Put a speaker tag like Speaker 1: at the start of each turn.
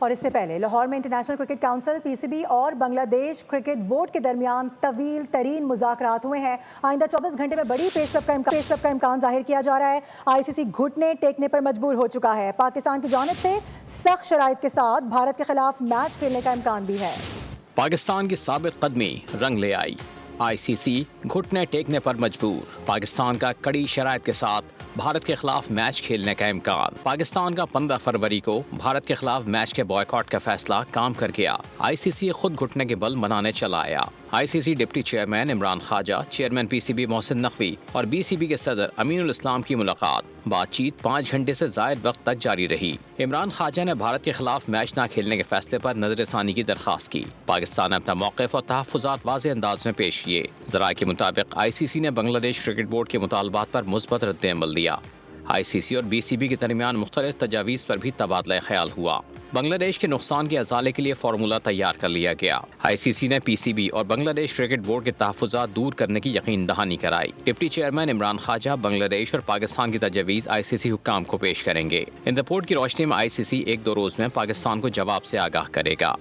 Speaker 1: اور اس سے پہلے لاہور میں انٹرنیشنل کرکٹ کونسل پی سی بی اور بنگلہ دیش کرکٹ بورڈ کے درمیان طویل ترین مذاکرات ہوئے ہیں۔ آئندہ 24 گھنٹے میں بڑی پیش رفت کا امکان ظاہر کیا جا رہا ہے۔ آئی سی سی گھٹنے ٹیکنے پر مجبور ہو چکا ہے۔ پاکستان کی جانب سے سخت شرائط کے ساتھ بھارت کے خلاف میچ کھیلنے کا امکان بھی ہے۔
Speaker 2: پاکستان کی ثابت قدمی رنگ لے آئی، آئی سی سی گھٹنے ٹیکنے پر مجبور۔ پاکستان کا کڑی شرائط کے ساتھ بھارت کے خلاف میچ کھیلنے کا امکان۔ پاکستان کا 15 فروری کو بھارت کے خلاف میچ کے بائیکاٹ کا فیصلہ کام کر گیا۔ آئی سی سی خود گھٹنے کے بل منانے چلا آیا۔ آئی سی سی ڈپٹی چیئرمین عمران خواجہ، chairman P C B Mohsin Naqvi اور بی سی بی کے صدر امین الاسلام کی ملاقات۔ بات چیت 5 گھنٹے سے زائد وقت تک جاری رہی۔ عمران خواجہ نے بھارت کے خلاف میچ نہ کھیلنے کے فیصلے پر نظر ثانی کی درخواست کی۔ پاکستان نے اپنا موقف اور تحفظات واضح انداز میں پیش کیے۔ ذرائع کے مطابق آئی سی سی نے بنگلہ دیش کرکٹ بورڈ کے مطالبات پر مثبت رد عمل دیا۔ آئی سی سی اور بی سی بی کے درمیان مختلف تجاویز پر بھی تبادلہ خیال ہوا۔ بنگلہ دیش کے نقصان کے ازالے کے لیے فارمولہ تیار کر لیا گیا۔ آئی سی سی نے پی سی بی اور بنگلہ دیش کرکٹ بورڈ کے تحفظات دور کرنے کی یقین دہانی کرائی۔ ڈپٹی چیئرمین عمران خواجہ بنگلہ دیش اور پاکستان کی تجاویز آئی سی سی حکام کو پیش کریں گے۔ ان رپورٹ کی روشنی میں آئی سی سی 1-2 روز میں پاکستان کو جواب سے آگاہ کرے گا۔